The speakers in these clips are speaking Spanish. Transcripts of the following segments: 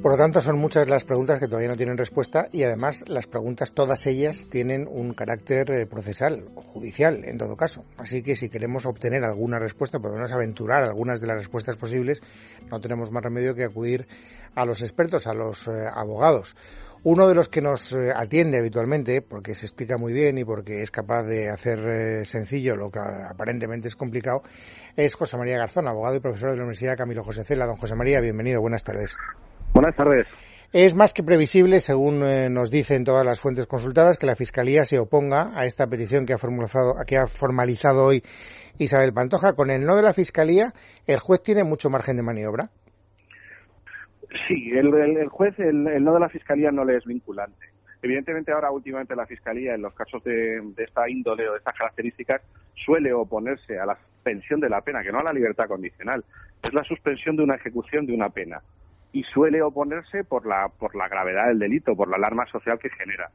Por lo tanto, son muchas las preguntas que todavía no tienen respuesta y además las preguntas, todas ellas, tienen un carácter procesal o judicial, en todo caso. Así que si queremos obtener alguna respuesta, por lo menos aventurar algunas de las respuestas posibles, no tenemos más remedio que acudir a los expertos, a los abogados. Uno de los que nos atiende habitualmente, porque se explica muy bien y porque es capaz de hacer sencillo lo que aparentemente es complicado, es José María Garzón, abogado y profesor de la Universidad Camilo José Cela. Don José María, bienvenido, buenas tardes. Buenas tardes. Es más que previsible, según nos dicen todas las fuentes consultadas, que la Fiscalía se oponga a esta petición que ha formalizado hoy Isabel Pantoja. Con el no de la Fiscalía, ¿el juez tiene mucho margen de maniobra? Sí, el juez, el no de la Fiscalía no le es vinculante. Evidentemente ahora últimamente la Fiscalía, en los casos de esta índole o de estas características, suele oponerse a la suspensión de la pena, que no a la libertad condicional. Es la suspensión de una ejecución de una pena. Y suele oponerse por la gravedad del delito, por la alarma social que genera.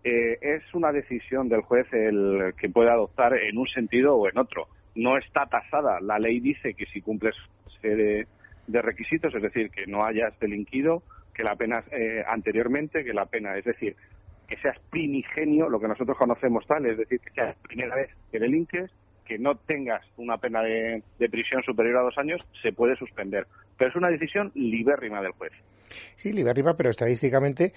Es una decisión del juez el que puede adoptar en un sentido o en otro. No está tasada. La ley dice que si cumples de requisitos, es decir, que no hayas delinquido, que la pena anteriormente, que la pena, es decir, que seas primigenio, lo que nosotros conocemos tal, es decir, que sea la primera vez que delinques, que no tengas una pena de prisión superior a 2 años, se puede suspender. Pero es una decisión libérrima del juez. Sí, libérrima, pero estadísticamente,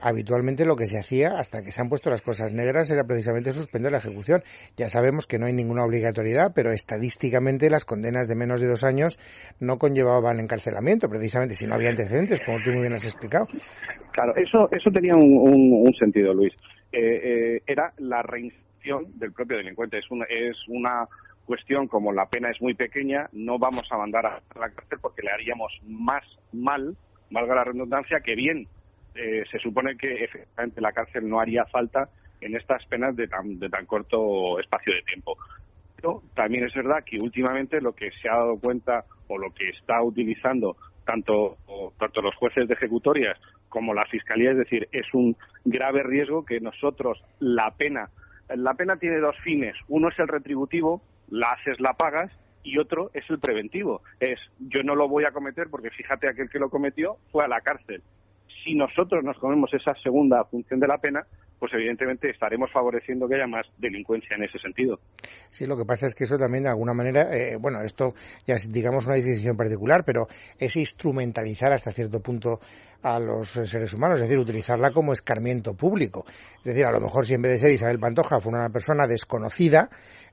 habitualmente lo que se hacía, hasta que se han puesto las cosas negras, era precisamente suspender la ejecución. Ya sabemos que no hay ninguna obligatoriedad, pero estadísticamente las condenas de menos de 2 años no conllevaban encarcelamiento, precisamente si no había antecedentes, como tú muy bien has explicado. Claro, eso tenía un sentido, Luis. Era la reinserción del propio delincuente. Es una cuestión, como la pena es muy pequeña, no vamos a mandar a la cárcel porque le haríamos más mal, valga la redundancia, que bien. Se supone que efectivamente la cárcel no haría falta en estas penas de tan corto espacio de tiempo. Pero también es verdad que últimamente lo que se ha dado cuenta o lo que está utilizando tanto los jueces de ejecutorias como la Fiscalía, es decir, es un grave riesgo que nosotros la pena tiene 2 fines. Uno es el retributivo, la haces, la pagas, y otro es el preventivo. Es, yo no lo voy a cometer porque fíjate, aquel que lo cometió fue a la cárcel. Si nosotros nos comemos esa segunda función de la pena, pues evidentemente estaremos favoreciendo que haya más delincuencia en ese sentido. Sí, lo que pasa es que eso también de alguna manera, esto ya es, digamos, una decisión particular, pero es instrumentalizar hasta cierto punto a los seres humanos, es decir, utilizarla como escarmiento público. Es decir, a lo mejor si en vez de ser Isabel Pantoja fuera una persona desconocida,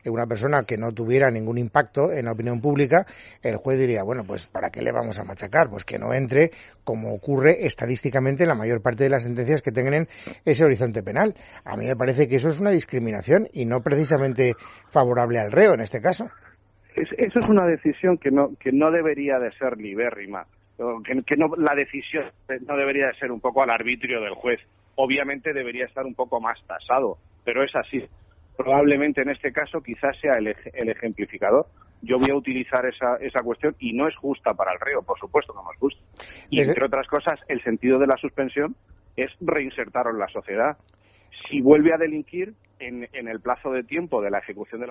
una persona que no tuviera ningún impacto en la opinión pública, el juez diría, bueno, pues ¿para qué le vamos a machacar? Pues que no entre, como ocurre estadísticamente en la mayor parte de las sentencias que tengan ese horizonte penal. A mí me parece que eso es una discriminación y no precisamente favorable al reo en este caso. Eso es una decisión que no debería de ser libérrima, la decisión no debería de ser un poco al arbitrio del juez. Obviamente debería estar un poco más tasado, pero es así. Probablemente en este caso quizás sea el ejemplificador. Yo voy a utilizar esa cuestión y no es justa para el reo, por supuesto que no es justa. Y entre otras cosas, el sentido de la suspensión es reinsertarlo en la sociedad. Si vuelve a delinquir en el plazo de tiempo de la ejecución de la